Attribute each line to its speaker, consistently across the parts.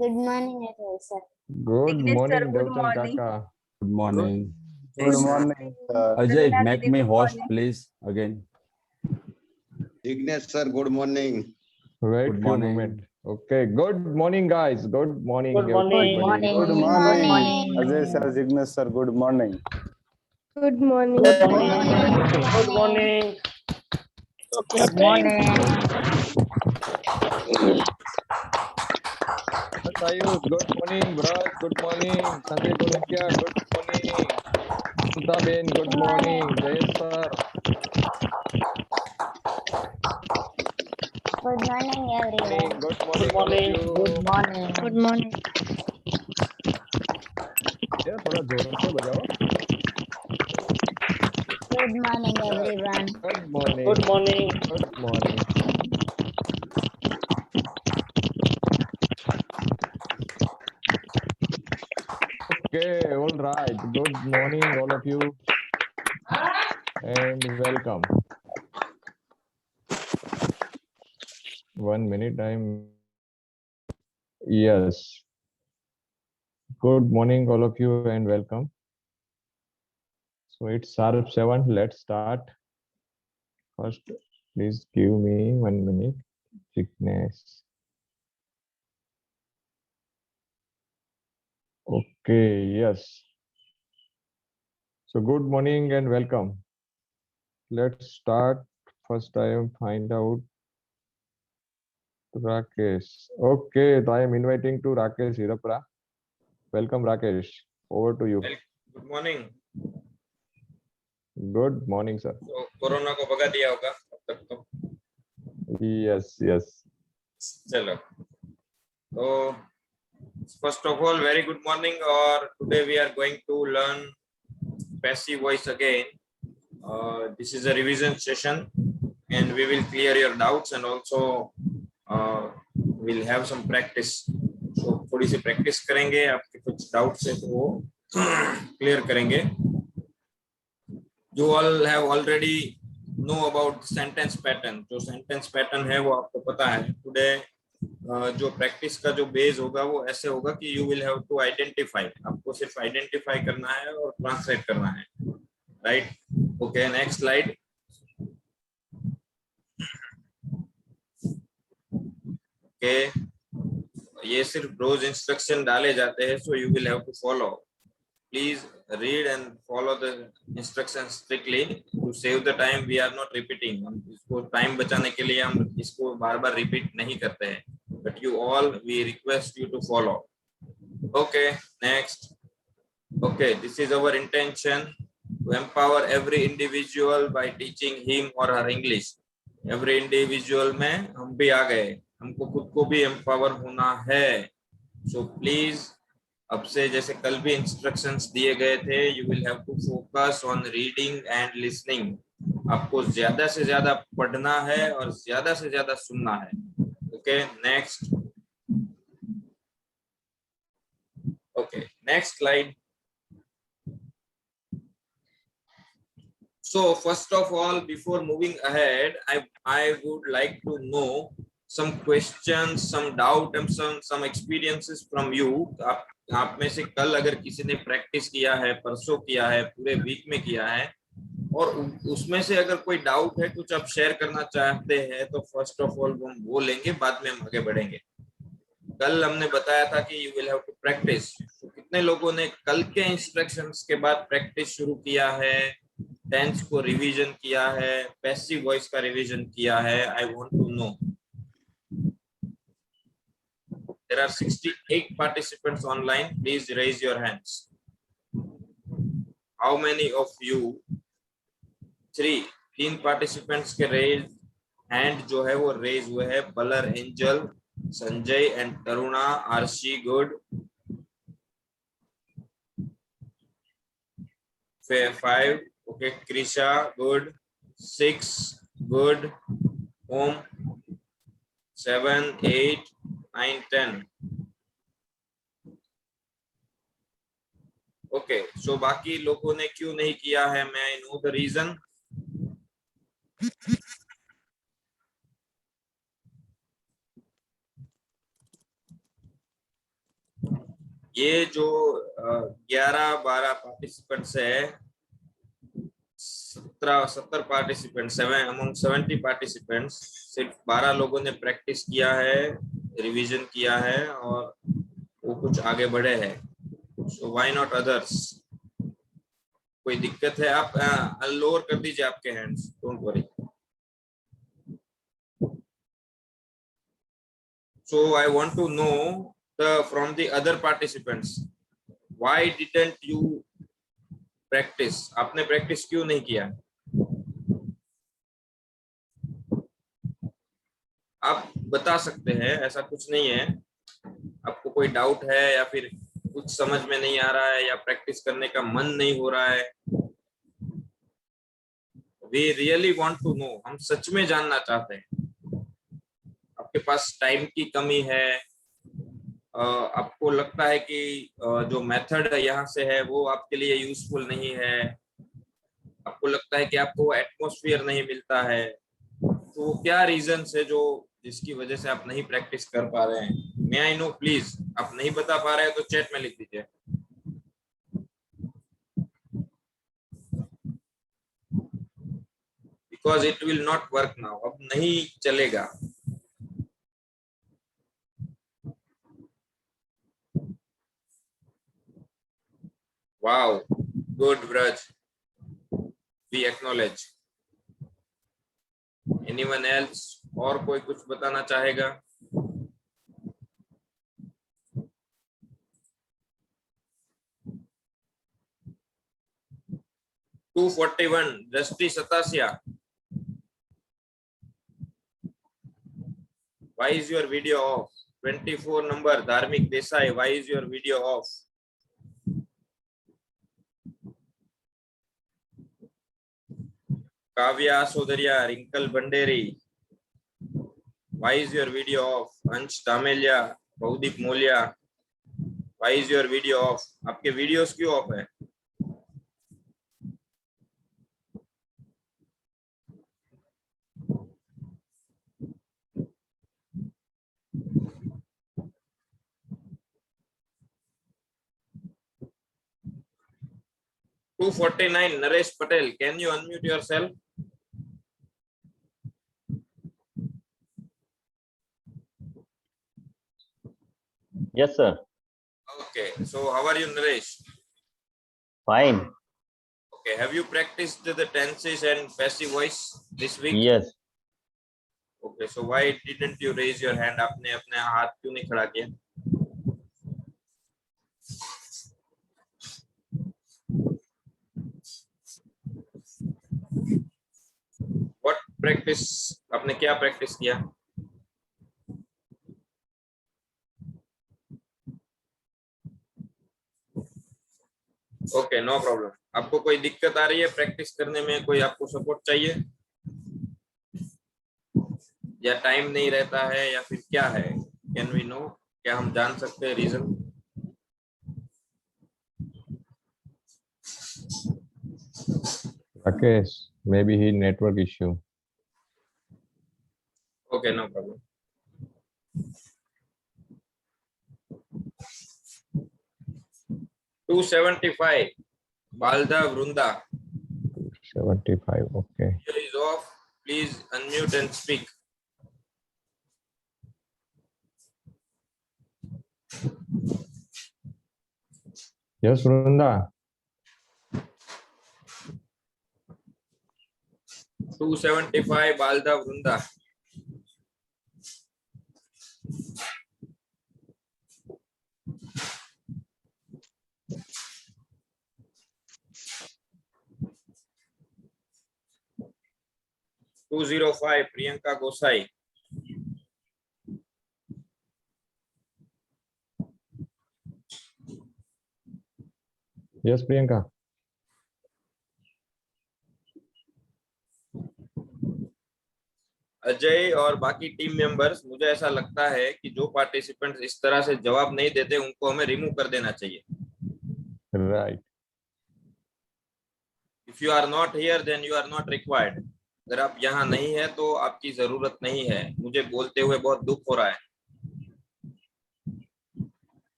Speaker 1: Good morning, sir.
Speaker 2: Good
Speaker 3: Vignesh sir,
Speaker 2: morning,
Speaker 3: good
Speaker 2: Devtan
Speaker 3: morning.
Speaker 2: Kaka.
Speaker 4: Good morning.
Speaker 5: Good morning, sir.
Speaker 4: Ajay,
Speaker 3: Pravina
Speaker 4: make
Speaker 3: Didi,
Speaker 4: me
Speaker 3: good
Speaker 4: host,
Speaker 3: morning.
Speaker 4: please, again.
Speaker 5: Ignesh sir, good morning.
Speaker 2: Wait
Speaker 4: Good
Speaker 2: few
Speaker 4: morning.
Speaker 2: moment. Okay. Good morning, guys. Good morning,
Speaker 6: Good morning.
Speaker 2: everybody.
Speaker 5: Good
Speaker 1: Good
Speaker 5: morning.
Speaker 1: morning.
Speaker 5: Ajay sir, Ignesh sir, good morning.
Speaker 7: Good morning.
Speaker 6: Good
Speaker 1: Good
Speaker 6: morning.
Speaker 1: morning.
Speaker 6: Good morning.
Speaker 3: Good morning.
Speaker 2: Ayush, good morning. Braj, good morning. Sanjay Kolukia, good morning. Mamta Ben, good morning. Jayesh sir.
Speaker 1: Good morning, everyone.
Speaker 2: Good
Speaker 6: Good
Speaker 2: morning, all of
Speaker 6: morning.
Speaker 2: you.
Speaker 3: Good morning.
Speaker 7: Good morning.
Speaker 2: यार थोड़ा जोर से बजाओ.
Speaker 1: Good morning, everyone.
Speaker 2: Good morning.
Speaker 6: Good morning.
Speaker 2: Good morning. Okay, all right. Good morning, all of you, and welcome. 1 minute, yes. Good morning, all of you, and welcome. So it's sharp 7. Let's start. First, please give me 1 minute. Thickness. Okay, yes. So good morning and welcome. Let's start. First, I am find out Rakesh. Okay, so I am inviting to Rakesh Hirapra. Welcome, Rakesh. Over to you.
Speaker 8: Good morning.
Speaker 2: Good morning, sir.
Speaker 8: तो corona को भगा दिया होगा अब तक तो।
Speaker 2: Yes, yes.
Speaker 8: चलो, तो first of all, very good morning. Or today we are going to learn passive voice again. This is a revision session, and we will clear your doubts and also we'll have some practice. So थोड़ी सी practice करेंगे, आपके कुछ doubts है तो वो clear करेंगे. You all have already know about sentence pattern. जो sentence pattern है वो आपको पता है. Today जो practice का जो base होगा वो ऐसे होगा कि you will have to identify. आपको सिर्फ identify करना है और translate करना है. Right? Okay. Next slide. Okay. ये सिर्फ ब्रोज इंस्ट्रक्शन डाले जाते हैं, so you will have to follow. Please read and follow the instructions strictly to save the time. We are not repeating. हम इसको टाइम बचाने के लिए हम इसको बार-बार रिपीट नहीं करते हैं. But you all, we request you to follow. Okay, next. Okay, this is our intention to empower every individual by teaching him or her English. Every individual में हम भी आ गए. हमको खुद को भी empower होना है. So please, अब से जैसे कल भी इंस्ट्रक्शंस दिए गए थे, you will have to focus on reading and listening. आपको ज्यादा से ज्यादा पढ़ना है और ज्यादा से ज्यादा सुनना है. Okay, next. Okay, next slide. So first of all, before moving ahead, I would like to know some questions, some doubt, and some experiences from you. आप में से कल अगर किसी ने प्रैक्टिस किया है, परसों किया है, पूरे वीक में किया है, और उसमें से अगर कोई डाउट है, कुछ आप शेयर करना चाहते हैं, तो फर्स्ट ऑफ ऑल हम वो लेंगे, बाद में हम आगे बढ़ेंगे. कल हमने बताया था कि you will have to practice. तो कितने लोगों ने कल के इंस्ट्रक्शंस के बाद प्रैक्टिस शुरू किया है, टेंस को रिवीजन किया है, पैसिव वॉइस का रिवीजन किया है? I want to know. There are 68 participants online. Please raise your hands. How many of you? 3 participants के raise hand जो है वो raise हुए हैं. Balar, Angel, Sanjay and Taruna. Aarshi, good. 5. Okay, Krisha, good. 6, good. Om, 7, 8, 9, 10. Okay, सो बाकी लोगों ने क्यों नहीं किया है? मैं आई नो द रीजन. ये जो 11-12 पार्टिसिपेंट्स है, 70 पार्टिसिपेंट, 7 अमंग 70 पार्टिसिपेंट्स, सिर्फ 12 लोगों ने प्रैक्टिस किया है, रिवीजन किया है और वो कुछ आगे बढ़े हैं. So why not others? कोई दिक्कत है? आप लोअर कर दीजिए आपके hands, don't worry. So I want to know from the other participants, why didn't you practice? आपने प्रैक्टिस क्यों नहीं किया? आप बता सकते हैं, ऐसा कुछ नहीं है. आपको कोई डाउट है या फिर कुछ समझ में नहीं आ रहा है या प्रैक्टिस करने का मन नहीं हो रहा है? We really want to know. हम सच में जानना चाहते हैं. आपके पास टाइम की कमी है, आपको लगता है कि जो मेथड यहाँ से है वो आपके लिए यूजफुल नहीं है, आपको लगता है कि आपको एटमॉस्फेयर नहीं मिलता है, तो क्या रीजन है जो जिसकी वजह से आप नहीं प्रैक्टिस कर पा रहे हैं? मे आई नो प्लीज. आप नहीं बता पा रहे हैं तो चैट में लिख दीजिए. Because it will not work now. अब नहीं चलेगा. Wow, good, Braj. We acknowledge. Anyone else? और कोई कुछ बताना चाहेगा? टू 41 दृष्टि सतासिया. Why is your video off? 24 number Dharmik Desai. Why is your video off? Kavya Sodariya, Rinkal Bhanderi. Why is your video off? Ansh Dameliya, Bahudeep Moliya. Why is your video off? आपके वीडियोस क्यों ऑफ है? Two 49 Naresh Patel. Can you unmute yourself?
Speaker 3: Yes, sir.
Speaker 8: Okay, so how are you, Naresh?
Speaker 3: Fine.
Speaker 8: Okay, have you practiced the tenses and passive voice this week?
Speaker 3: Yes.
Speaker 8: Okay, so why didn't you raise your hand? आपने अपने हाथ क्यों नहीं खड़ा किया? What practice? आपने क्या practice किया? Okay, no problem. आपको कोई दिक्कत आ रही है प्रैक्टिस करने में? कोई आपको सपोर्ट चाहिए या टाइम नहीं रहता है या फिर क्या है? Can we know? क्या हम जान सकते हैं reason?
Speaker 2: Rakesh, maybe he network issue.
Speaker 8: Okay, no problem. To 75 Balda Vrunda.
Speaker 2: 75, okay.
Speaker 8: Video is off. Please unmute and speak.
Speaker 2: Yes, Vrunda.
Speaker 8: 275 बालदा वृंदा. To 205 Priyanka Gosai.
Speaker 2: Yes, Priyanka.
Speaker 8: Ajay और बाकी टीम मेंबर्स, मुझे ऐसा लगता है कि जो पार्टिसिपेंट्स इस तरह से जवाब नहीं देते उनको हमें रिमूव कर देना चाहिए.
Speaker 2: Right.
Speaker 8: If you are not here then you are not required. अगर आप यहाँ नहीं है तो आपकी जरूरत नहीं है. मुझे बोलते हुए बहुत दुख हो रहा है.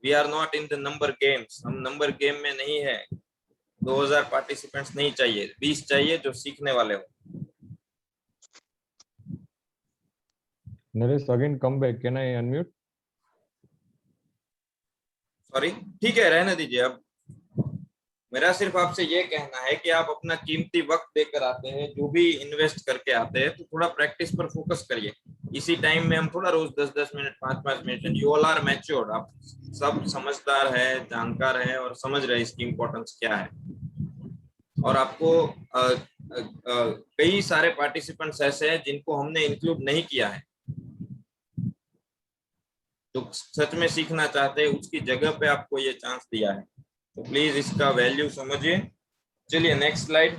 Speaker 8: We are not in the number games, हम नंबर गेम में नहीं है। 2000 पार्टिसिपेंट्स नहीं चाहिए, 20 चाहिए जो सीखने वाले हो।
Speaker 2: Naresh, again come back. Can I unmute?
Speaker 8: Sorry, ठीक है, रहने दीजिए। अब मेरा सिर्फ आपसे ये कहना है कि आप अपना कीमती वक्त देकर आते हैं, जो भी इन्वेस्ट करके आते हैं, तो थोड़ा प्रैक्टिस पर फोकस करिए। इसी टाइम में हम थोड़ा रोज 10-10 minute, 5-5 minute, you all are matured, आप सब समझदार है, जानकार है और समझ रहे हैं इसकी इम्पोर्टेंस क्या है। और आपको कई सारे पार्टिसिपेंट्स ऐसे हैं जिनको हमने इंक्लूड नहीं किया है, जो सच में सीखना चाहते हैं, उसकी जगह पे आपको ये चांस दिया है। तो प्लीज इसका वैल्यू समझिए। चलिए नेक्स्ट स्लाइड।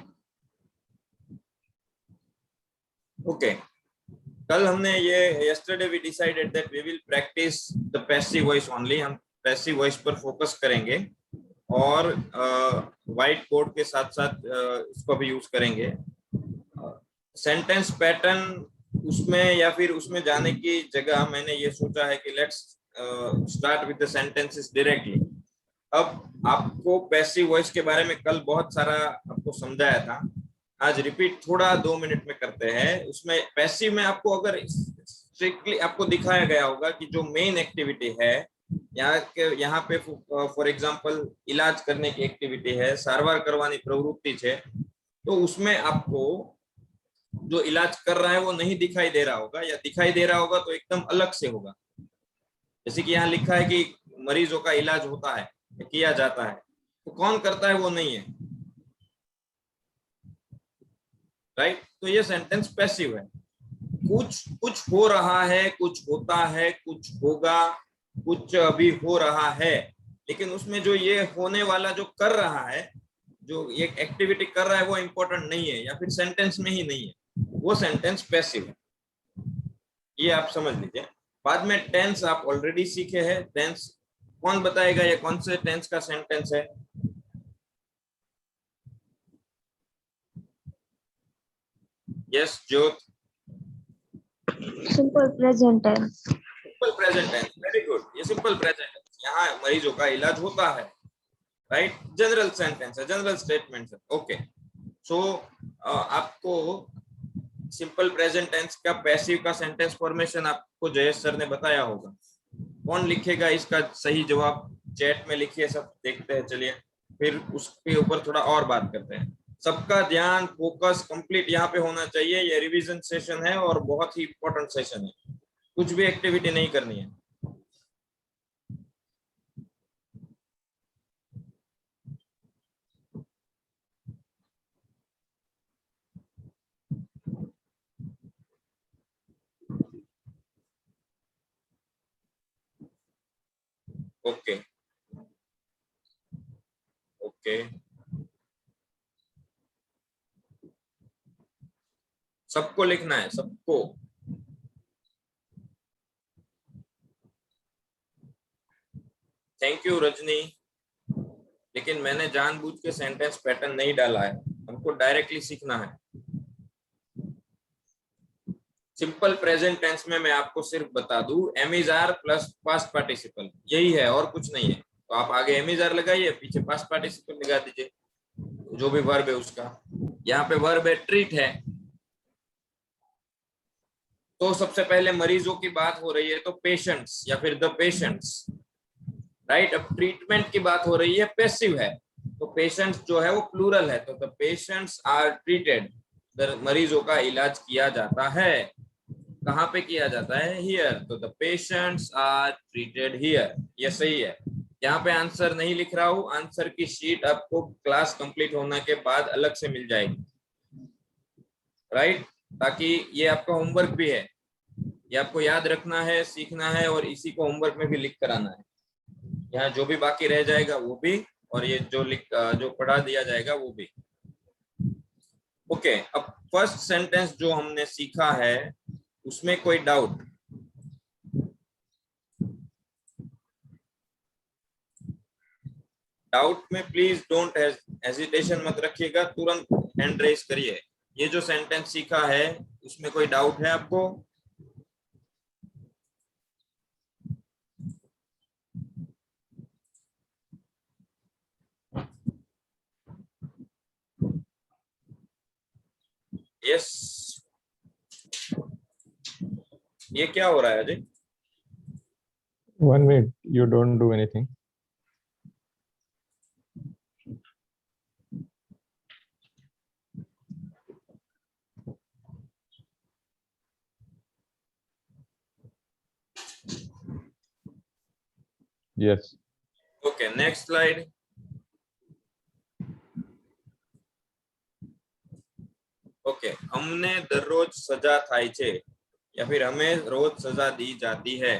Speaker 8: ओके, कल हमने ये yesterday we decided that we will practice the passive voice only. हम पैसिव वॉइस पर फोकस करेंगे और व्हाइट बोर्ड के साथ साथ इसको भी यूज करेंगे। सेंटेंस पैटर्न उसमें या फिर उसमें जाने की जगह मैंने ये सोचा है कि let's start with the sentences directly. अब आपको पैसिव वॉइस के बारे में कल बहुत सारा आपको समझाया था, आज रिपीट थोड़ा 2 मिनट में करते हैं। उसमें पैसिव में आपको अगर स्ट्रिक्टली आपको दिखाया गया होगा कि जो मेन एक्टिविटी है यहाँ पे फॉर एग्जांपल इलाज करने की एक्टिविटी है, सारवार करवानी प्रवृत्ति है, तो उसमें आपको जो इलाज कर रहा है वो नहीं दिखाई दे रहा होगा, या दिखाई दे रहा होगा तो एकदम अलग से होगा। जैसे कि यहाँ लिखा है कि मरीजों का इलाज होता है, किया जाता है, तो कौन करता है वो नहीं है, राइट। तो ये सेंटेंस पैसिव है। कुछ हो रहा है, कुछ होता है, कुछ होगा, कुछ अभी हो रहा है, लेकिन उसमें जो ये होने वाला जो कर रहा है, जो ये एक्टिविटी कर रहा है, वो इंपॉर्टेंट नहीं है या फिर सेंटेंस में ही नहीं है, वो सेंटेंस पैसिव है। ये आप समझ लीजिए। बाद में टेंस आप ऑलरेडी सीखे हैं। टेंस कौन बताएगा ये कौन से टेंस का सेंटेंस है? यस ज्योत।
Speaker 7: Simple present tense.
Speaker 8: Simple present tense, very good. ये सिंपल प्रेजेंट टेंस, यहाँ मरीजों का इलाज होता है, राइट। जनरल सेंटेंस है, जनरल स्टेटमेंट है। ओके, सो आपको सिंपल प्रेजेंट टेंस का पैसिव का सेंटेंस फॉर्मेशन आपको जयेश सर ने बताया होगा। कौन लिखेगा इसका सही जवाब? चैट में लिखिए, सब देखते हैं। चलिए फिर उसके ऊपर थोड़ा और बात करते हैं। सबका ध्यान, फोकस कंप्लीट यहाँ पे होना चाहिए। ये रिवीजन सेशन है और बहुत ही इंपॉर्टेंट सेशन है, कुछ भी एक्टिविटी नहीं करनी है। ओके ओके, सबको लिखना है, सबको। थैंक यू रजनी, लेकिन मैंने जानबूझ के सेंटेंस पैटर्न नहीं डाला है, हमको डायरेक्टली सीखना है। सिंपल प्रेजेंट टेंस में मैं आपको सिर्फ बता दूं, am is are plus past participle, यही है और कुछ नहीं है। तो आप आगे एम इज आर लगाइए, पीछे पास्ट पार्टिसिपल लगा दीजिए, जो भी वर्ब है उसका। यहाँ पे वर्ब है ट्रीट है, तो सबसे पहले मरीजों की बात हो रही है तो पेशेंट्स या फिर द पेशेंट्स, राइट। अब ट्रीटमेंट की बात हो रही है, पैसिव है, तो पेशेंट्स जो है वो प्लूरल है, तो द पेशेंट्स आर ट्रीटेड, मरीजों का इलाज किया जाता है। कहाँ पे किया जाता है? हियर, तो the patients are treated here, ये सही है। यहाँ पे आंसर नहीं लिख रहा हूँ, आंसर की शीट आपको क्लास कंप्लीट होने के बाद अलग से मिल जाएगी, राइट, ताकि ये आपका होमवर्क भी है, ये आपको याद रखना है, सीखना है, और इसी को होमवर्क में भी लिख कर आना है। यहाँ जो भी बाकी रह जाएगा वो भी, और ये जो पढ़ा दिया जाएगा वो भी। ओके, अब फर्स्ट सेंटेंस जो हमने सीखा है उसमें कोई डाउट? डाउट में प्लीज डोंट हेजिटेशन मत रखिएगा, तुरंत हैंड रेज करिए। ये जो सेंटेंस सीखा है उसमें कोई डाउट है आपको? यस, ये क्या हो रहा है Ajay?
Speaker 2: 1 minute, you don't do anything. Yes.
Speaker 8: Okay, next slide. Okay, અમને દરરોજ સજા થાય છે या फिर हमें रोज सजा दी जाती है.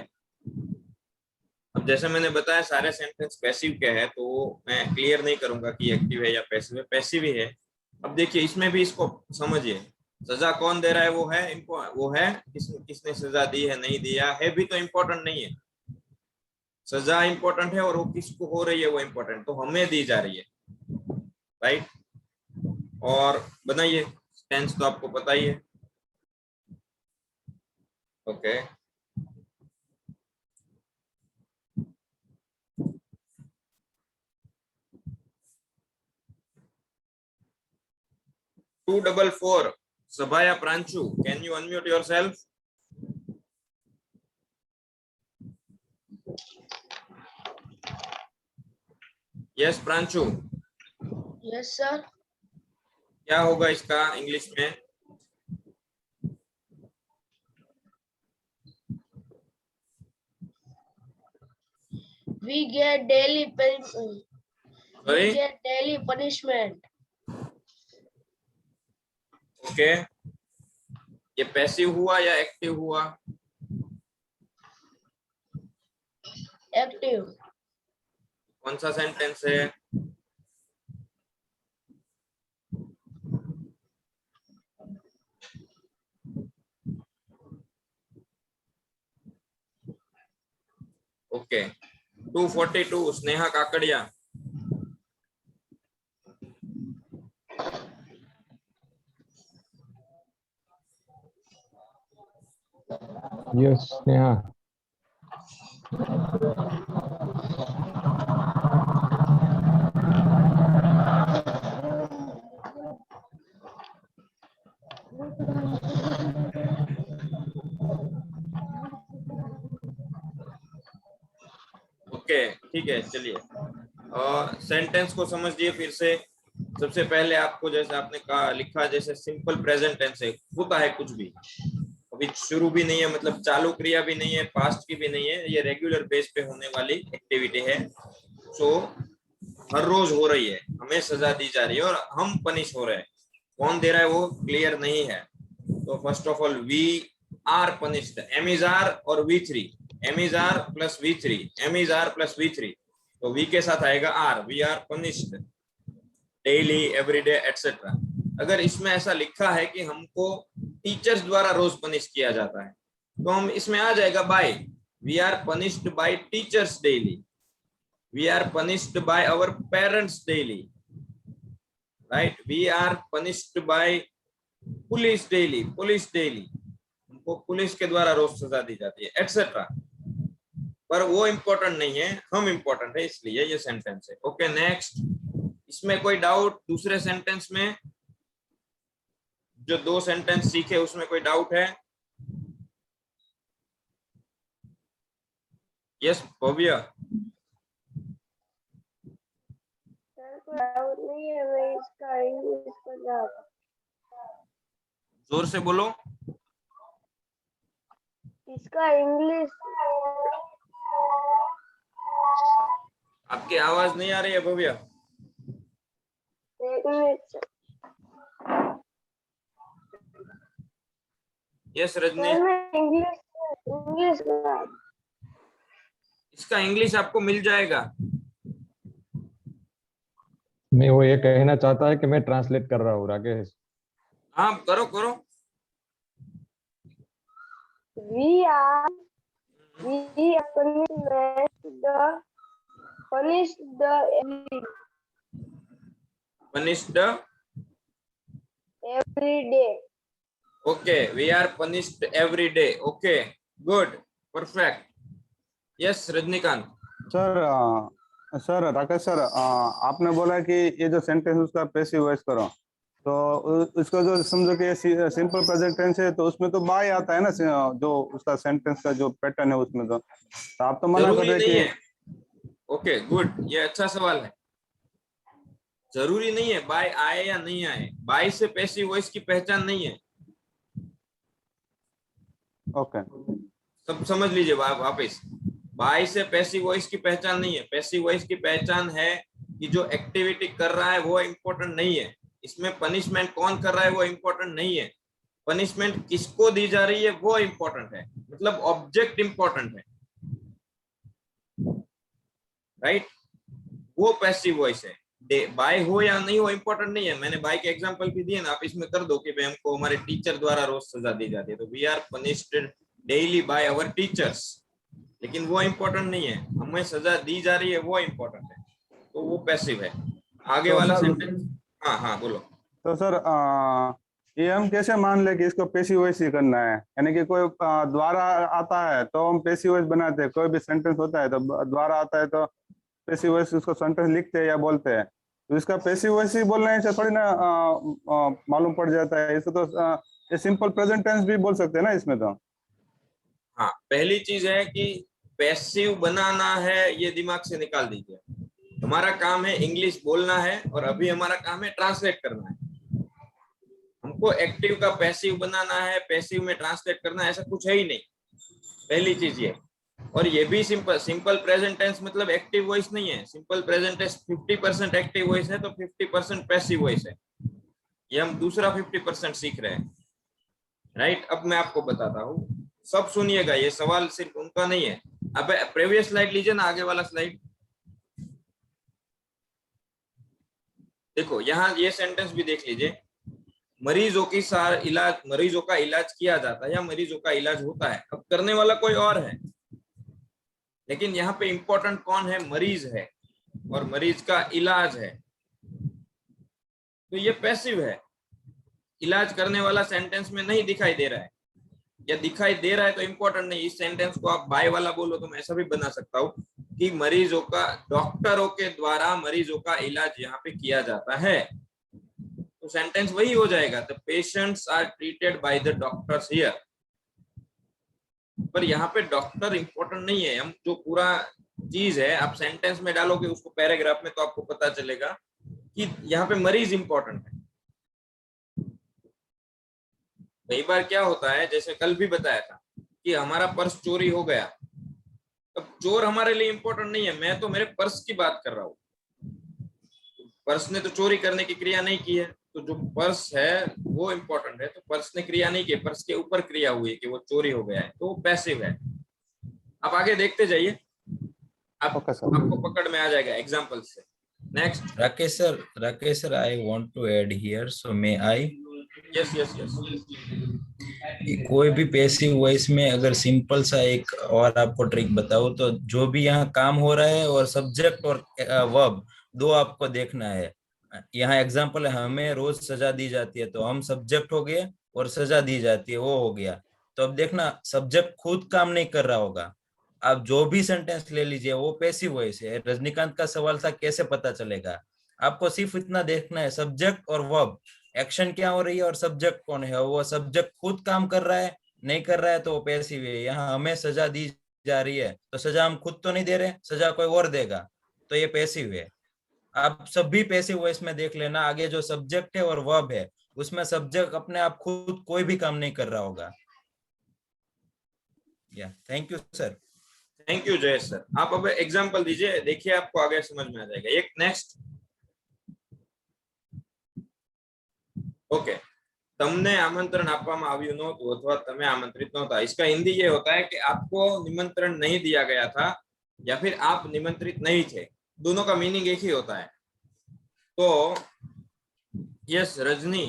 Speaker 8: अब जैसे मैंने बताया सारे सेंटेंस पैसिव के हैं, तो मैं क्लियर नहीं करूंगा कि एक्टिव है या पैसिव है. पैसिव ही है. अब देखिए इसमें भी इसको समझिए. सजा कौन दे रहा है? वो है किसने सजा दी है, नहीं दिया है भी तो इम्पोर्टेंट नहीं है. सजा इम्पोर्टेंट है और वो किसको हो रही है वो इम्पोर्टेंट. तो हमें दी जा रही है, राइट. और बनाइए, टेंस तो आपको पता ही है. Okay, two 444 Sabhaya Pranshu, can you unmute yourself? Yes Pranshu,
Speaker 7: Yes, sir.
Speaker 8: क्या होगा इसका इंग्लिश में?
Speaker 7: We get daily
Speaker 8: Sorry?
Speaker 7: punishment.
Speaker 8: Okay, ये पैसिव हुआ या एक्टिव हुआ?
Speaker 7: Active.
Speaker 8: कौन सा सेंटेंस है? Okay, 242 Sneha Kakadiya.
Speaker 2: Yes, Neha.
Speaker 8: Okay, ठीक है, चलिए सेंटेंस को समझिए फिर से. सबसे पहले आपको जैसे आपने कहा लिखा, जैसे सिंपल प्रेजेंट टेंस है, होता है कुछ भी, अभी शुरू भी नहीं है, मतलब चालू क्रिया भी नहीं है, पास्ट की भी नहीं है, ये रेगुलर बेस पे होने वाली एक्टिविटी है. सो हर रोज हो रही है, हमें सजा दी जा रही है और हम पनिश हो रहे हैं. कौन दे रहा है वो क्लियर नहीं है. तो first of all we are punished. Am is are और V3, am is are plus V3, am is are plus V3, तो V के साथ आएगा are. We are punished daily, everyday, etcetera. अगर इसमें ऐसा लिखा है कि हमको टीचर्स द्वारा रोज पनिश किया जाता है, तो हम इसमें आ जाएगा by. We are punished by teachers daily, we are punished by our parents daily, right. We are punished by police daily, police daily, हमको पुलिस के द्वारा रोज सजा दी जाती है, एटसेट्रा. पर वो इम्पोर्टेंट नहीं है, हम इम्पोर्टेंट है, इसलिए ये सेंटेंस है. Okay, next. इसमें कोई डाउट? दूसरे सेंटेंस में जो 2 सेंटेंस सीखे उसमें कोई डाउट है? यस भव्य.
Speaker 7: सर कोई डाउट नहीं है, मैं इसका इंग्लिश कर रहा था.
Speaker 8: जोर से बोलो.
Speaker 7: इसका इंग्लिश.
Speaker 8: आपकी आवाज नहीं आ रही है भव्य.
Speaker 7: एक मिनट.
Speaker 8: यस रजनी.
Speaker 7: सर मैं इंग्लिश कर रहा था.
Speaker 8: इसका इंग्लिश आपको मिल जाएगा.
Speaker 2: मैं वो ये कहना चाहता है कि मैं ट्रांसलेट कर रहा हूँ राकेश.
Speaker 8: हाँ करो करो.
Speaker 7: We are punished every day.
Speaker 8: Okay, we are punished every day. Okay, good, perfect. Yes, Rajinikanth.
Speaker 5: Sir Rakesh sir, आपने बोला कि ये जो सेंटेंस उसका पैसिव वॉइस करो, तो इसका जो समझो कि सिंपल प्रेजेंट टेंस है तो उसमें तो बाय आता है ना, जो उसका सेंटेंस का जो पैटर्न है उसमें तो आप तो मना कर
Speaker 8: जरूरी
Speaker 5: रहे
Speaker 8: नहीं
Speaker 5: कि
Speaker 8: है। ओके गुड, ये अच्छा सवाल है। जरूरी नहीं है बाय आए या नहीं आए, बाय से पैसिव वॉइस की पहचान नहीं है।
Speaker 5: ओके
Speaker 8: सब समझ लीजिए वापस, बाय से पैसिव वॉइस की पहचान नहीं है। पैसिव वॉइस की पहचान है कि जो एक्टिविटी कर रहा है वो इम्पोर्टेंट नहीं है, इसमें पनिशमेंट कौन कर रहा है वो इम्पोर्टेंट नहीं है, पनिशमेंट किसको दी जा रही है वो इम्पोर्टेंट है, मतलब ऑब्जेक्ट इम्पोर्टेंट है, राइट? वो पैसिव वॉइस है। बाय हो या नहीं हो इम्पोर्टेंट नहीं है। मैंने बाय के एग्जांपल भी दिए ना, आप इसमें कर दो कि भाई हमको हमारे टीचर द्वारा रोज सजा दी जाती है, तो we are punished daily by our teachers, लेकिन वो इम्पोर्टेंट नहीं है, हमें सजा दी जा रही है वो इम्पोर्टेंट है, तो वो पैसिव है। आगे
Speaker 5: तो
Speaker 8: वाला
Speaker 5: सर-
Speaker 8: सेंटेंस, हाँ हाँ बोलो।
Speaker 5: तो सर ये हम कैसे मान ले कि इसको पेसिव वॉइस ही करना है? यानी कि कोई द्वारा आता है तो हम पेसिव वॉइस बनाते हैं, कोई भी सेंटेंस होता है तो द्वारा आता है तो पेसिव वॉइस उसको सेंटेंस लिखते हैं या बोलते हैं, तो इसका पेसिव वॉइस ही बोलने से थोड़ी ना मालूम पड़ जाता है। इसको तो ये सिंपल प्रेजेंट टेंस भी बोल सकते हैं ना इसमें तो।
Speaker 8: हाँ, पहली चीज है कि पैसिव बनाना है ये दिमाग से निकाल दीजिए। हमारा काम है इंग्लिश बोलना है और अभी हमारा काम है ट्रांसलेट करना है। हमको एक्टिव का पैसिव बनाना है, पैसिव में ट्रांसलेट करना है, ऐसा कुछ है ही नहीं। पहली चीज ये, और ये भी सिंपल प्रेजेंट टेंस मतलब एक्टिव वॉइस नहीं है। Simple present tense 50% active voice है तो 50% पैसिव वॉइस है। ये हम दूसरा 50% सीख रहे हैं, राइट? अब मैं आपको बताता हूँ, सब सुनिएगा, ये सवाल सिर्फ उनका नहीं है। अब प्रीवियस स्लाइड लीजिए ना, आगे वाला स्लाइड देखो, यहाँ ये सेंटेंस भी देख लीजिए। मरीजों का इलाज किया जाता है या मरीजों का इलाज होता है। अब करने वाला कोई और है, लेकिन यहाँ पे इंपॉर्टेंट कौन है? मरीज है और मरीज का इलाज है, तो ये पैसिव है। इलाज करने वाला सेंटेंस में नहीं दिखाई दे रहा है, या दिखाई दे रहा है तो इंपॉर्टेंट नहीं। इस सेंटेंस को आप बाय वाला बोलो तो मैं ऐसा भी बना सकता हूँ कि मरीजों का, डॉक्टरों के द्वारा मरीजों का इलाज यहाँ पे किया जाता है, तो सेंटेंस वही हो जाएगा, the patients are treated by the doctors here. पर यहाँ पे डॉक्टर इंपॉर्टेंट नहीं है। हम जो पूरा चीज है आप सेंटेंस में डालोगे उसको पैराग्राफ में, तो आपको पता चलेगा कि यहाँ पे मरीज इंपॉर्टेंट है। कई बार क्या होता है, जैसे कल भी बताया था कि हमारा पर्स चोरी हो गया, अब चोर हमारे लिए इंपॉर्टेंट नहीं है, मैं तो मेरे पर्स की बात कर रहा हूँ। पर्स ने तो चोरी करने की क्रिया नहीं की है, तो जो पर्स है वो इंपॉर्टेंट है। तो पर्स ने क्रिया नहीं की, पर्स के ऊपर क्रिया हुई कि वो चोरी हो गया है, तो वो पैसिव है। आप आगे देखते जाइए, आपको पकड़ में आ जाएगा एग्जांपल से। Next
Speaker 4: Rakesh sir, I want to add here, so may I?
Speaker 8: Yes yes yes.
Speaker 4: कोई भी पैसिव वॉइस में अगर सिंपल सा एक और आपको ट्रिक बताऊं तो जो भी यहाँ काम हो रहा है और सब्जेक्ट और वर्ब दो आपको देखना है। यहाँ एग्जांपल है, हमें रोज सजा दी जाती है, तो हम सब्जेक्ट हो गए और सजा दी जाती है वो हो गया। तो अब देखना, सब्जेक्ट खुद काम नहीं कर रहा होगा, आप जो भी सेंटेंस ले लीजिए वो पैसिव वॉइस है। रजनीकांत का सवाल था कैसे पता चलेगा, आपको सिर्फ इतना देखना है, सब्जेक्ट और वर्ब, एक्शन क्या हो रही है और सब्जेक्ट कौन है। वो सब्जेक्ट खुद काम कर रहा है, नहीं कर रहा है तो वो पैसिव है। यहाँ हमें सजा दी जा रही है तो सजा हम खुद तो नहीं दे रहे, सजा कोई और देगा, तो ये पैसिव है। आप सभी पैसिव वॉइस में देख लेना, आगे जो सब्जेक्ट है और वर्ब है उसमें सब्जेक्ट अपने आप खुद कोई भी काम नहीं कर रहा होगा। Thank you sir.
Speaker 8: Thank you जय सर। आप अब एग्जांपल दीजिए, देखिए आपको आगे समझ में आ जाएगा। एक नेक्स्ट। ओके, તમને આમંત્રણ આપવામાં આવ્યું નહોતું અથવા તમે આમંત્રિત નહોતા, इसका हिंदी ये होता है कि आपको निमंत्रण नहीं दिया गया था या फिर आप निमंत्रित नहीं थे। दोनों का मीनिंग एक ही होता है। तो यस रजनी,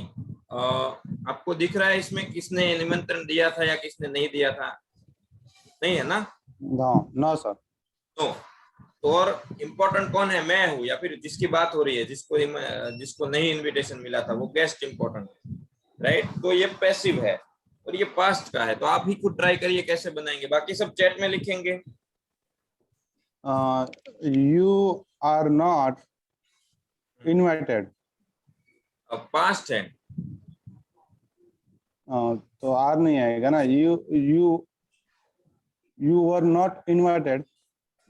Speaker 8: आपको दिख रहा है इसमें किसने निमंत्रण दिया था या किसने नहीं दिया था? नहीं है ना?
Speaker 5: No sir.
Speaker 8: तो और इम्पोर्टेंट कौन है? मैं हूँ, या फिर जिसकी बात हो रही है, जिसको नहीं इनविटेशन मिला था, वो गेस्ट इम्पोर्टेंट है, राइट? तो ये पैसिव है और ये पास्ट का है। तो आप ही खुद ट्राई करिए कैसे बनाएंगे, बाकी सब चैट में लिखेंगे।
Speaker 5: You are not invited.
Speaker 8: अब पास्ट है,
Speaker 5: तो आर नहीं आएगा ना. You were not invited.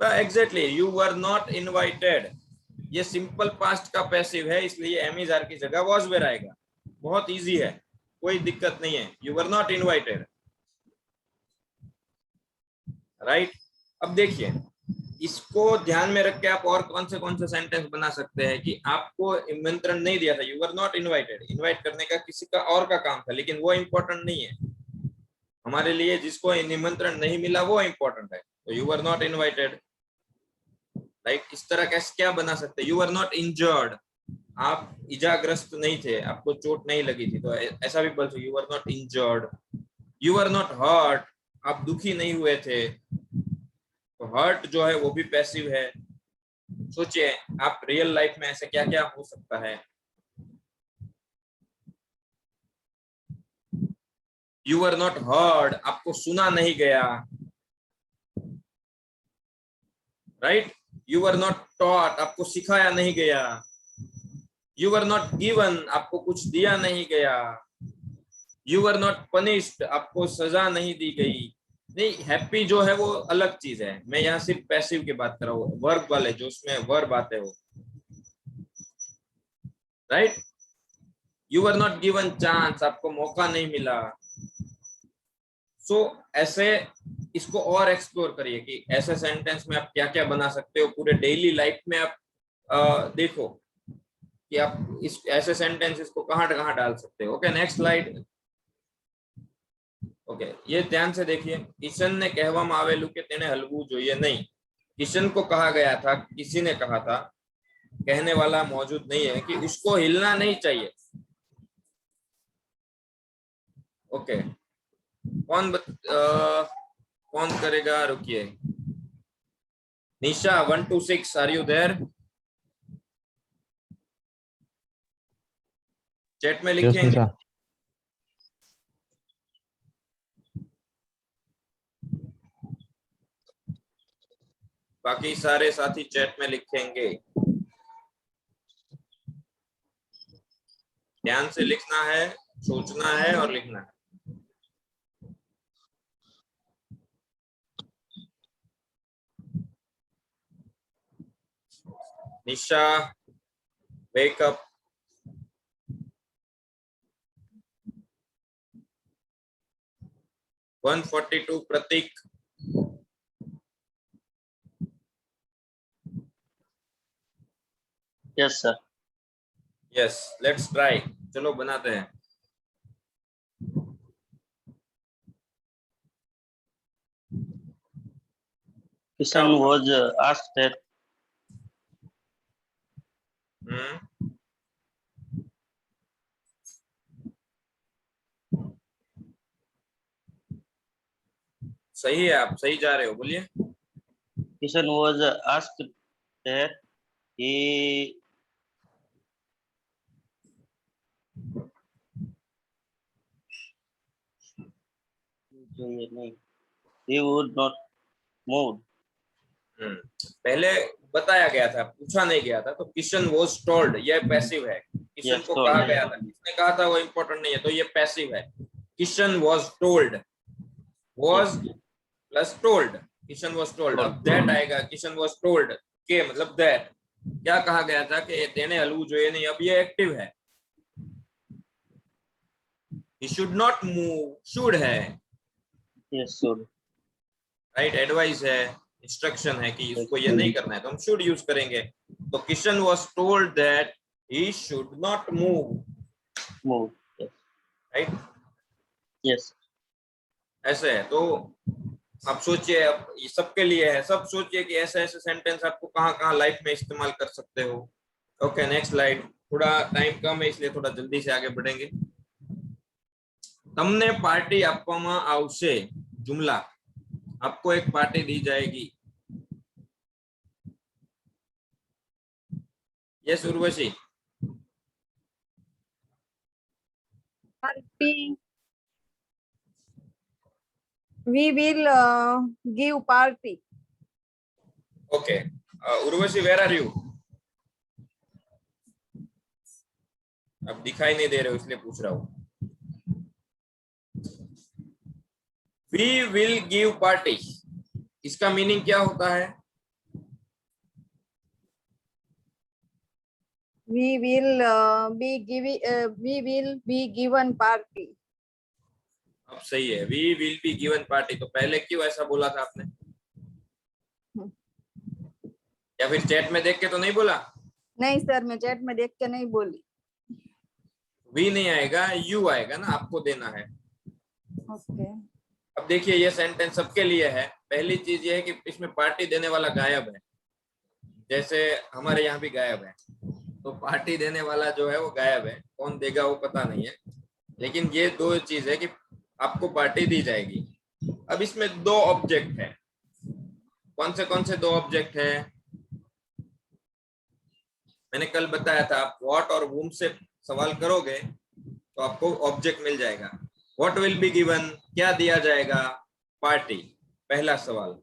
Speaker 8: Exactly, you were not invited, ये सिंपल पास्ट का पैसिव है, इसलिए एम इज आर की जगह वॉज वेयर आएगा. बहुत इजी है, कोई दिक्कत नहीं है. You were not invited, right. अब देखिए, इसको ध्यान में रख के आप और कौन से सेंटेंस बना सकते हैं कि आपको निमंत्रण नहीं दिया था, you were not invited. Invite करने का किसी का और का काम था, लेकिन वो इम्पोर्टेंट नहीं है हमारे लिए. जिसको निमंत्रण नहीं मिला वो इम्पोर्टेंट है. तो you were not invited, right. इस तरह कैसे क्या बना सकते हैं? यू वर नॉट इंजर्ड, आप इजाग्रस्त नहीं थे, आपको चोट नहीं लगी थी, तो ऐसा भी बोल सकते, you were not injured. You were not hurt, आप दुखी नहीं हुए थे. तो हर्ट जो है वो भी पैसिव है. सोचिए आप रियल लाइफ में ऐसे क्या क्या हो सकता है. यू वर नॉट हर्ड, आपको सुना नहीं गया, right. You were not taught, आपको सिखाया नहीं गया. यू वर नॉट गिवन, आपको कुछ दिया नहीं गया. यू वर नॉट पनिश्ड, आपको सजा नहीं दी गई. नहीं, हैप्पी जो है वो अलग चीज है. मैं यहाँ सिर्फ पैसिव की बात कर रहा हूँ, वर्ब वाले जो उसमें वर्ब आते हो, right. You were not given chance, आपको मौका नहीं मिला. सो ऐसे इसको और एक्सप्लोर करिए कि ऐसे सेंटेंस में आप क्या क्या बना सकते हो पूरे डेली लाइफ में. आप देखो कि आप इस ऐसे सेंटेंसेस को कहाँ डाल सकते हो. Okay, next slide. ओके, ये ध्यान से देखिए. किशन ने कहवामां आवेलू के तेने हलवू जोईए नहीं. किशन को कहा गया था, किसी ने कहा था, कहने वाला मौजूद नहीं है, कि उसको हिलना नहीं चाहिए. ओके, कौन करेगा? रुकिए. Nisha 1 to 6, are you there? Chat में
Speaker 2: Yes,
Speaker 8: लिखेंगे.
Speaker 2: Nisha.
Speaker 8: बाकी सारे साथी चैट में लिखेंगे. ध्यान से लिखना है, सोचना है और लिखना है. Nisha, wake up. One 42 Pratik.
Speaker 3: Yes sir.
Speaker 8: Yes, let's try. चलो बनाते हैं.
Speaker 3: Kishan was asked that
Speaker 8: सही है, आप सही जा रहे हो, बोलिए.
Speaker 3: Kishan was asked that he would not move.
Speaker 8: पहले बताया गया था, पूछा नहीं गया था. तो किशन was told, ये पैसिव है. किशन
Speaker 3: Yes,
Speaker 8: को
Speaker 3: told.
Speaker 8: कहा गया था, किसने कहा था वो इम्पोर्टेंट नहीं है, तो ये पैसिव है. Kishan was told, was plus told, Kishan was told. अब that आएगा. किशन was told के मतलब that, क्या कहा गया था कि तेने हलवू जोईए नहीं. अब ये एक्टिव है. he should not move, should है,
Speaker 3: Yes, should.
Speaker 8: राइट. एडवाइस है, इंस्ट्रक्शन है कि उसको ये नहीं करना है, तो हम शुड यूज करेंगे. तो Kishan was told that he should not move.
Speaker 3: Move. Yes.
Speaker 8: Right.
Speaker 3: Yes.
Speaker 8: ऐसे है. तो आप सोचिए, अब ये सबके लिए है, सब सोचिए कि ऐसे ऐसे सेंटेंस आपको कहाँ कहाँ लाइफ में इस्तेमाल कर सकते हो. Okay, next slide. थोड़ा टाइम कम है इसलिए थोड़ा जल्दी से आगे बढ़ेंगे. तमने पार्टी आपवामां आवशे. जुमला, आपको एक पार्टी दी जाएगी. Yes Urvashi.
Speaker 6: Party. We will give party.
Speaker 8: Okay. Urvashi, where are you? अब दिखाई नहीं दे रहे हो इसलिए पूछ रहा हूँ। We will give party, इसका मीनिंग क्या होता है?
Speaker 6: We will be given party.
Speaker 8: अब सही है, we will be given party। तो पहले क्यों ऐसा बोला था आपने? या फिर चैट में देख के तो नहीं बोला?
Speaker 6: नहीं सर, मैं चैट में देख के नहीं बोली।
Speaker 8: वी नहीं आएगा, यू आएगा ना, आपको देना है।
Speaker 6: ओके।
Speaker 8: अब देखिए ये सेंटेंस सबके लिए है। पहली चीज ये है कि इसमें पार्टी देने वाला गायब है, जैसे हमारे यहाँ भी गायब है, तो पार्टी देने वाला जो है वो गायब है, कौन देगा वो पता नहीं है। लेकिन ये दो चीज है कि आपको पार्टी दी जाएगी। अब इसमें दो ऑब्जेक्ट है, कौन से दो ऑब्जेक्ट है? मैंने कल बताया था, आप व्हाट और whom से सवाल करोगे तो आपको ऑब्जेक्ट मिल जाएगा। व्हाट विल बी गिवन, क्या दिया जाएगा? पार्टी, पहला सवाल।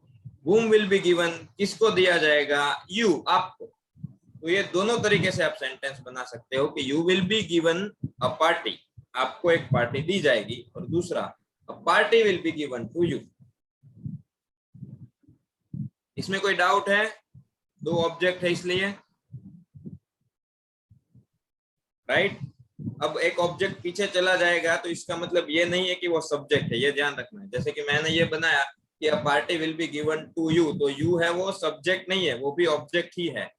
Speaker 8: whom विल बी गिवन, किसको दिया जाएगा? यू, आपको। तो ये दोनों तरीके से आप सेंटेंस बना सकते हो कि you will be given a party, आपको एक पार्टी दी जाएगी, और दूसरा a party will be given to you. इसमें कोई डाउट है? दो ऑब्जेक्ट है इसलिए, राइट। अब एक ऑब्जेक्ट पीछे चला जाएगा तो इसका मतलब ये नहीं है कि वो सब्जेक्ट है, ये ध्यान रखना है। जैसे कि मैंने ये बनाया कि a party will be given to you, तो यू है वो सब्जेक्ट नहीं है, वो भी ऑब्जेक्ट ही है।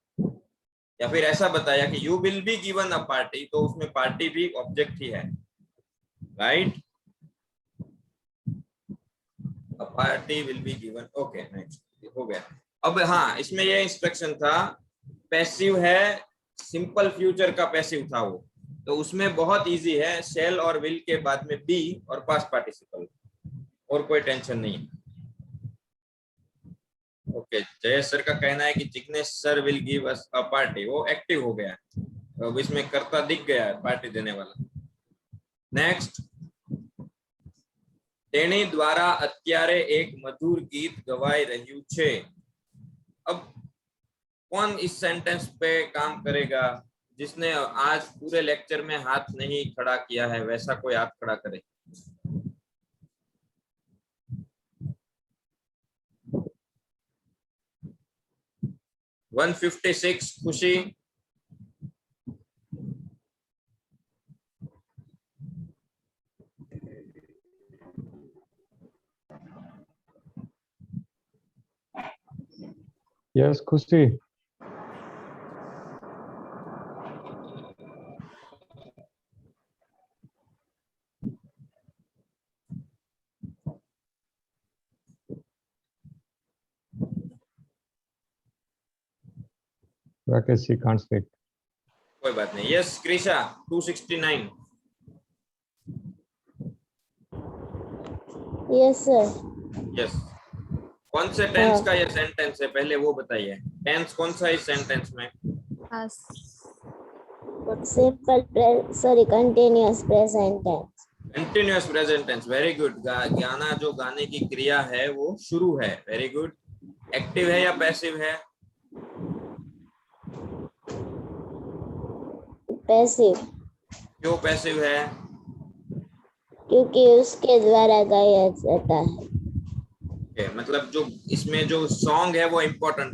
Speaker 8: या फिर ऐसा बताया कि you will be given a party, तो उसमें पार्टी भी ऑब्जेक्ट ही है, right. A party will be given, okay next, हो गया। अब हाँ, इसमें ये इंस्ट्रक्शन था, पैसिव है, सिंपल फ्यूचर का पैसिव था वो, तो उसमें बहुत इजी है, शैल और विल के बाद में बी और पास्ट पार्टिसिपल, और कोई टेंशन नहीं है। ओके, जयेश सर का कहना है कि Jignesh sir will give us a party, वो एक्टिव हो गया, तो अब इसमें कर्ता दिख गया है, पार्टी देने वाला। नेक्स्ट, तेनी द्वारा અત્યારે एक मधुर गीत गवाई રહ્યું છે। अब कौन इस सेंटेंस पे काम करेगा? जिसने आज पूरे लेक्चर में हाथ नहीं खड़ा किया है, वैसा कोई हाथ खड़ा करे। वन 156 खुशी,
Speaker 2: Yes, Khushi. Rakesh, she can't speak.
Speaker 8: कोई बात नहीं। यस क्रिशा 269।
Speaker 1: Yes sir.
Speaker 8: यस, कौन से टेंस का ये सेंटेंस है, पहले वो बताइए। टेंस कौन सा इस सेंटेंस में?
Speaker 1: Simple sorry continuous present tense.
Speaker 8: Continuous present tense, very good. गाना, जो गाने की क्रिया है वो शुरू है, वेरी गुड। एक्टिव है या पैसिव है?
Speaker 1: पैसिव।
Speaker 8: क्यों पैसिव है?
Speaker 1: क्योंकि उसके द्वारा गाया जाता है।
Speaker 8: मतलब जो इसमें जो सॉन्ग है वो इम्पोर्टेंट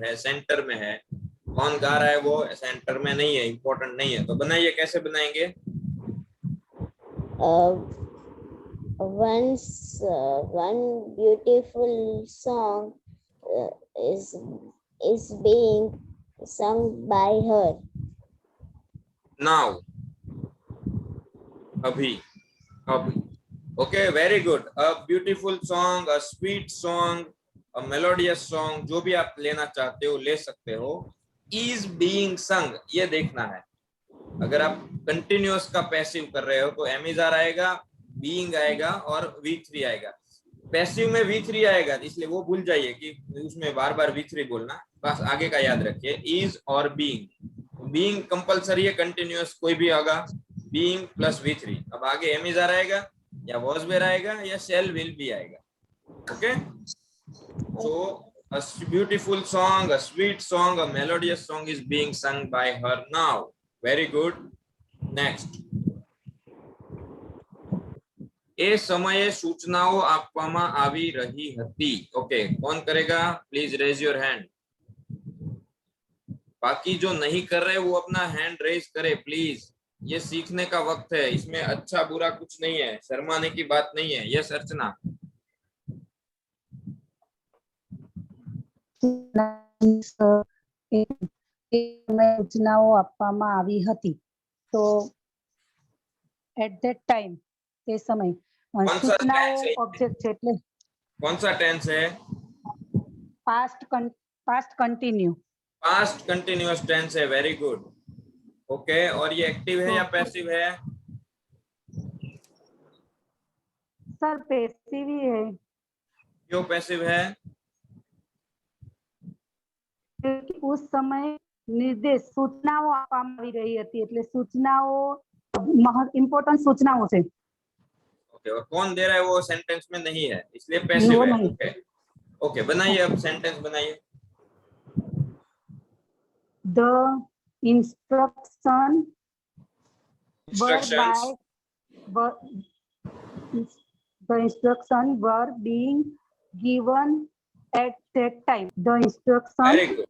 Speaker 8: है, सेंटर में है। कौन गा रहा है वो सेंटर में नहीं है, इम्पोर्टेंट नहीं है। तो बनाइए, कैसे बनाएंगे?
Speaker 1: one beautiful song is being sung by her.
Speaker 8: Now, अभी। Okay, very good. A beautiful song, a sweet song, a melodious song, जो भी आप लेना चाहते हो ले सकते हो। Is being sung, ये देखना है। अगर आप कंटिन्यूअस का पैसिव कर रहे हो तो एमिजार आएगा, बीइंग आएगा और V3 आएगा। पैसिव में V3 आएगा, इसलिए वो भूल जाइए कि उसमें बार बार V3 बोलना, बस आगे का याद रखिए, इज और बीइंग। बीइंग कंपलसरी है, कंटिन्यूअस कोई भी होगा, बीइंग प्लस V3। अब आगे एमिजार आएगा या वॉज वेयर आएगा या शेल विल बी आएगा। Okay, so a beautiful song, a sweet song, a melodious song is being sung by her now. Very good. Next. એ સમયે સૂચનાઓ આપવામાં આવી રહી હતી. ઓકે, कौन करेगा? Please raise your hand. बाकी जो नहीं कर रहे वो अपना हैंड रेज करे प्लीज. ये सीखने का वक्त है, इसमें अच्छा बुरा कुछ नहीं है, शर्माने की बात नहीं है. यस अर्चना.
Speaker 9: સૂચનાઓ આપવામાં આવી હતી તો એટ ધેટ ટાઈમ તે સમય
Speaker 8: कौन सा
Speaker 9: સૂચનાઓ
Speaker 8: tense है?
Speaker 9: ઓબ્જેક્ટ છે એટલે
Speaker 8: कौन सा टेंस है?
Speaker 9: Past continue.
Speaker 8: Past continuous tense है. Very good. ओके, और ये एक्टिव है या पैसिव है?
Speaker 9: સર પેસિવ है
Speaker 8: क्यों पैसिव है?
Speaker 9: क्योंकि उस समय निर्देश सूचनाओं આપવામાં આવી રહી હતી એટલે सूचनाओं इम्पोर्टेंट सूचनाओं છે.
Speaker 8: ओके, और कौन दे रहा है वो सेंटेंस में नहीं है, इसलिए पैसिव है.
Speaker 9: नहीं.
Speaker 8: ओके ओके, बनाइए अब सेंटेंस बनाइए.
Speaker 9: The instructions
Speaker 8: Instructions.
Speaker 9: the instructions were being given at that time. The instructions
Speaker 8: Very good.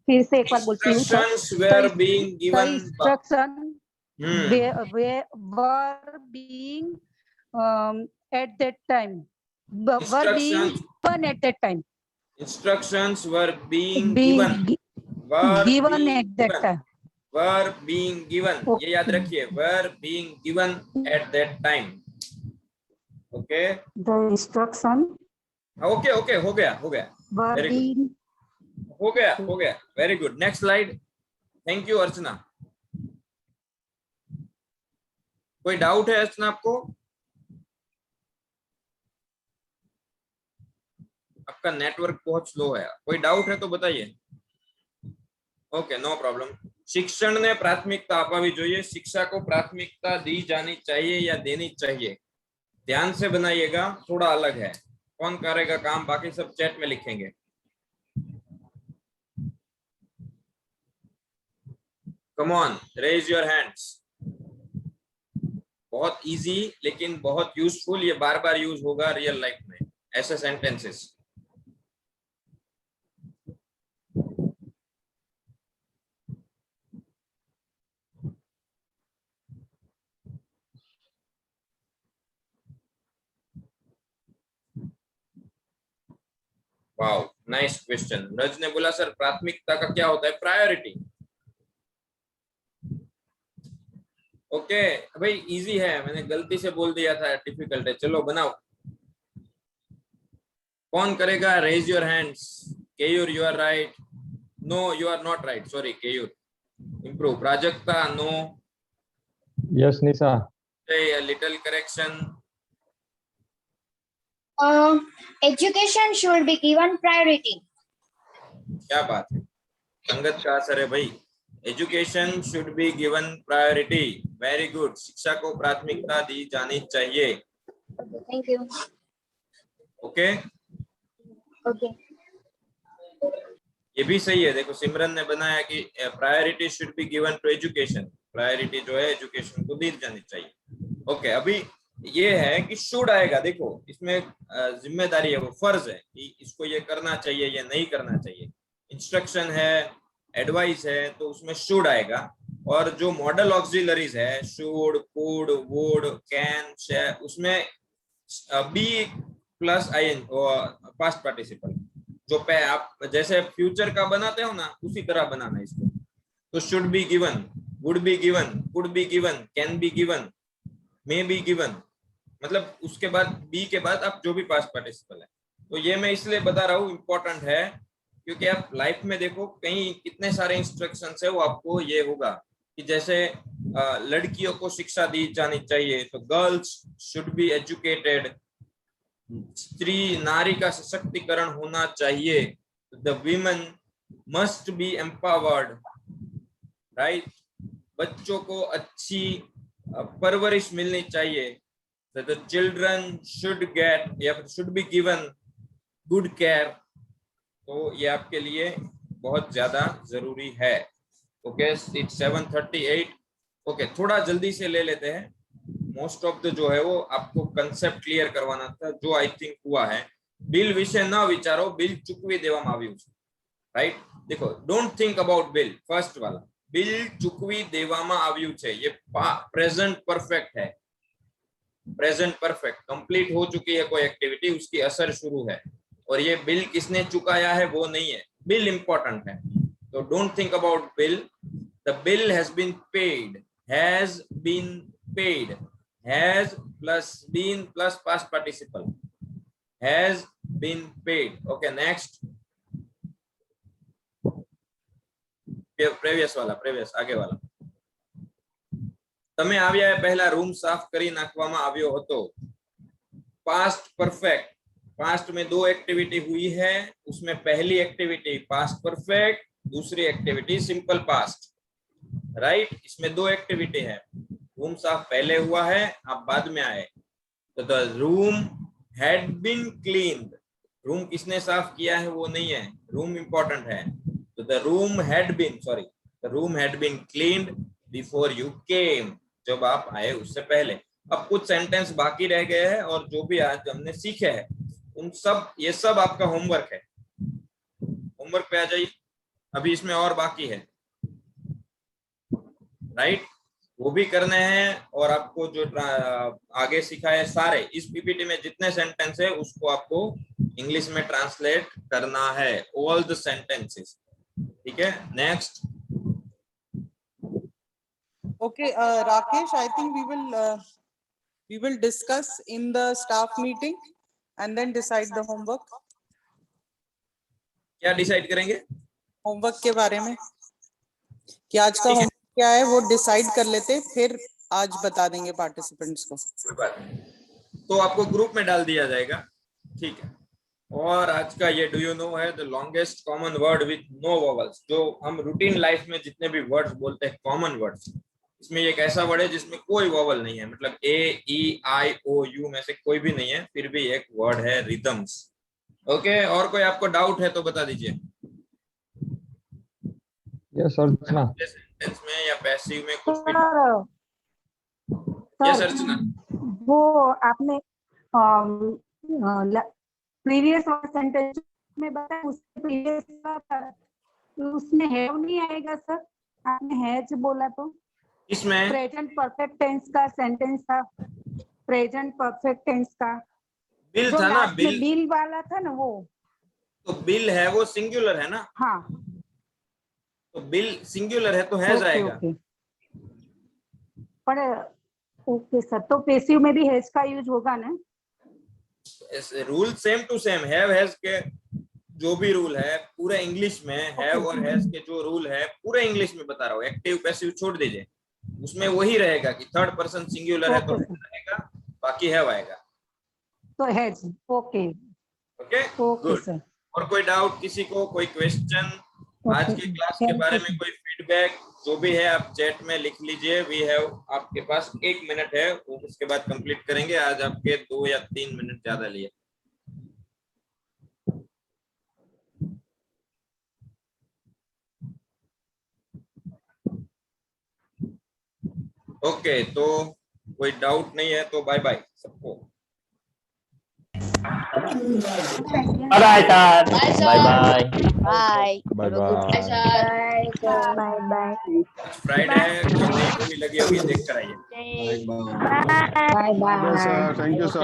Speaker 9: फिर से एक बार बोलती हूँ.
Speaker 8: Instructions were being
Speaker 9: The
Speaker 8: given.
Speaker 9: instructions were being at that time. Were being given at that time.
Speaker 8: Instructions were being
Speaker 9: Being
Speaker 8: given. Were
Speaker 9: given
Speaker 8: being
Speaker 9: at that
Speaker 8: given.
Speaker 9: time.
Speaker 8: Were being given.
Speaker 9: Okay.
Speaker 8: ये याद रखिए, were being given at that time. Okay
Speaker 9: The instruction
Speaker 8: okay okay, हो गया
Speaker 9: were
Speaker 8: Very good.
Speaker 9: being
Speaker 8: हो गया. Very good. Next slide. Thank you Archana. कोई doubt है अर्चना आपको? आपका नेटवर्क बहुत स्लो है. कोई डाउट है तो बताइए. Okay, no problem. શિક્ષણને પ્રાથમિકતા આપવી જોઈએ. शिक्षा को प्राथमिकता दी जानी चाहिए या देनी चाहिए? ध्यान से बनाइएगा, थोड़ा अलग है. कौन करेगा काम? बाकी सब चैट में लिखेंगे. Come on, raise your hands. बहुत इजी लेकिन बहुत यूजफुल. ये बार बार यूज होगा रियल लाइफ में ऐसे सेंटेंसेस. Wow, nice question. रज ने बोला सर प्राथमिकता का क्या होता है? प्रायोरिटी. ओके भाई, इजी है. मैंने गलती से बोल दिया था डिफिकल्ट है. चलो बनाओ. कौन करेगा? Raise your hands. Keyur, you are right. No, you are not right. Sorry Keyur. Improve. Prajakta, no.
Speaker 2: Yes, Nisa.
Speaker 8: A little correction.
Speaker 7: Education should be given priority.
Speaker 8: क्या बात है. संगत का असर है भाई. Education should be given priority. Very good. शिक्षा को प्राथमिकता दी जानी चाहिए.
Speaker 7: Thank you.
Speaker 8: Okay,
Speaker 7: Okay.
Speaker 8: ये भी सही है. देखो सिमरन ने बनाया कि priority should be given to education. Priority जो है एजुकेशन को दी जानी चाहिए. ओके, अभी ये है कि शुड आएगा. देखो इसमें जिम्मेदारी है, वो फर्ज है कि इसको ये करना चाहिए या नहीं करना चाहिए. इंस्ट्रक्शन है, एडवाइस है, तो उसमें शुड आएगा. और जो मॉडल ऑक्सिलरीज है, शुड, कुड, वुड, कैन, शैल, उसमें बी प्लस आई पास्ट पार्टिसिपल. जो पे आप जैसे फ्यूचर का बनाते हो ना, उसी तरह बनाना इसको. तो should be given, would be given, could be given, can be given, may be given. मतलब उसके बाद बी के बाद आप जो भी पास्ट पार्टिसिपल है. तो ये मैं इसलिए बता रहा हूँ, इम्पोर्टेंट है, क्योंकि आप लाइफ में देखो कहीं कितने सारे इंस्ट्रक्शंस है, वो आपको ये होगा कि जैसे लड़कियों को शिक्षा दी जानी चाहिए, तो गर्ल्स शुड बी एजुकेटेड. स्त्री, नारी का सशक्तिकरण होना चाहिए. The women must be empowered, right. बच्चों को अच्छी परवरिश मिलनी चाहिए. द चिल्ड्रन शुड गेट या should be given good care. तो ये आपके लिए बहुत ज्यादा जरूरी है. Okay it's 7:38. ओके थोड़ा जल्दी से ले लेते हैं. मोस्ट ऑफ द जो है वो आपको कंसेप्ट क्लियर करवाना था जो आई थिंक हुआ है. बिल विषय न विचारो, बिल चूकवी देवामां આવ્યું છે. राइट देखो, don't think about bill. First वाला बिल चूकवी देवामां આવ્યું છે, ये प्रेजेंट परफेक्ट है. प्रेजेंट परफेक्ट कंप्लीट हो चुकी है कोई एक्टिविटी, उसकी असर शुरू है. और ये बिल किसने चुकाया है वो नहीं है, बिल इंपॉर्टेंट है. तो don't think about bill. The bill has been paid, has been paid, has plus been plus past participle, has been paid. Okay, next. previous આગે વાળા. તમે આવ્યા પહેલા રૂમ સાફ કરી નાખવામાં આવ્યો હતો. पास्ट परफेक्ट, पास्ट में 2 एक्टिविटी हुई है, उसमें पहली एक्टिविटी पास्ट परफेक्ट, दूसरी एक्टिविटी सिंपल पास्ट. राइट इसमें 2 एक्टिविटी है. रूम साफ पहले हुआ है, आप बाद में आए. तो the room had been cleaned. Room किसने साफ किया है वो नहीं है, रूम इंपॉर्टेंट है. तो the room had been, sorry, the room had been cleaned before you came. जब आप आए उससे पहले. अब कुछ सेंटेंस बाकी रह गए हैं और जो भी आज हमने सीखे हैं उन सब, ये सब आपका होमवर्क है. होमवर्क पे आ जाइए. अभी इसमें और बाकी है. राइट वो भी करने हैं. और आपको जो आगे सिखाए सारे इस पीपीटी में जितने सेंटेंस है उसको आपको इंग्लिश में ट्रांसलेट करना है, ऑल द सेंटेंसेस. ठीक है, next.
Speaker 10: Okay, Rakesh, I think we will discuss in the staff meeting and then decide the homework.
Speaker 8: क्या डिसाइड करेंगे?
Speaker 10: होमवर्क के बारे में कि आज का होमवर्क क्या है वो डिसाइड कर लेते, फिर आज बता देंगे पार्टिसिपेंट्स को.
Speaker 8: कोई बात नहीं, तो आपको ग्रुप में डाल दिया जाएगा. ठीक है. और आज का ये डू यू नो है the longest common word with no vowels. जो हम रूटीन लाइफ में जितने भी वर्ड्स बोलते हैं कॉमन वर्ड्स, इसमें एक ऐसा वर्ड है जिसमें कोई वोवल नहीं है. मतलब ए ई आई ओ यू में से कोई भी नहीं है, फिर भी एक वर्ड है रिदम्स. ओके, और कोई आपको डाउट है तो बता दीजिए.
Speaker 2: यस अर्चना.
Speaker 8: सेंटेंस में या पैसिव में कुछ भी. यस अर्चना.
Speaker 9: वो आपने प्रीवियस सेंटेंस में बताया, उससे प्रीवियस उसमें हैव नहीं आएगा सर. आपने हैज बोला तो
Speaker 8: इसमें
Speaker 9: प्रेजेंट परफेक्ट टेंस का सेंटेंस था. प्रेजेंट परफेक्ट टेंस का
Speaker 8: बिल था ना, बिल
Speaker 9: बिल वाला था ना वो.
Speaker 8: तो बिल है वो सिंगुलर है ना.
Speaker 9: हाँ
Speaker 8: तो बिल सिंगुलर है तो हैज आएगा.
Speaker 9: पर ओके सर, तो पैसिव में भी हैज का यूज होगा ना.
Speaker 8: Rule same to same. Have has के जो भी रूल है पूरे इंग्लिश में, हैव और हैज के जो रूल है पूरे इंग्लिश में बता रहा हूँ. एक्टिव पैसिव छोड़ दीजिए, उसमें वही रहेगा कि थर्ड पर्सन सिंगुलर है तो रहेगा, बाकी हैव आएगा.
Speaker 9: तो has. Okay
Speaker 8: okay good.
Speaker 9: Sir.
Speaker 8: और कोई डाउट किसी को, कोई क्वेश्चन आज की क्लास के बारे में, कोई फीडबैक जो भी है आप चैट में लिख लीजिए. वी हैव, आपके पास 1 मिनट है, उसके बाद कंप्लीट करेंगे. आज आपके 2 या 3 मिनट ज्यादा लिए. ओके, तो कोई डाउट नहीं है तो बाय बाय सबको.
Speaker 11: Bye sir. Bye bye.
Speaker 1: Bye
Speaker 2: bye bye.
Speaker 1: Bye bye.
Speaker 8: Friday है, कोई नई मूवी लगी होगी देख कर आइए.
Speaker 1: Bye bye.
Speaker 5: Sir thank you sir.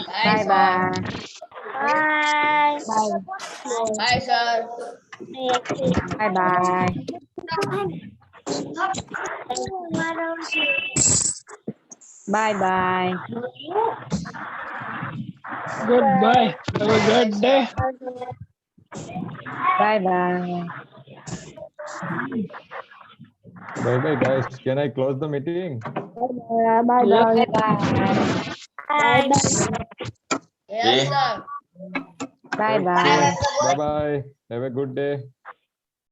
Speaker 1: Bye bye. Bye bye sir. Bye bye. Bye bye.
Speaker 11: Goodbye. Have a good day.
Speaker 1: Bye bye.
Speaker 2: Bye bye guys. Can I close the meeting?
Speaker 1: Bye bye. Bye bye.
Speaker 8: Yes,
Speaker 1: sir. Bye bye.
Speaker 2: Bye bye. Have a good day.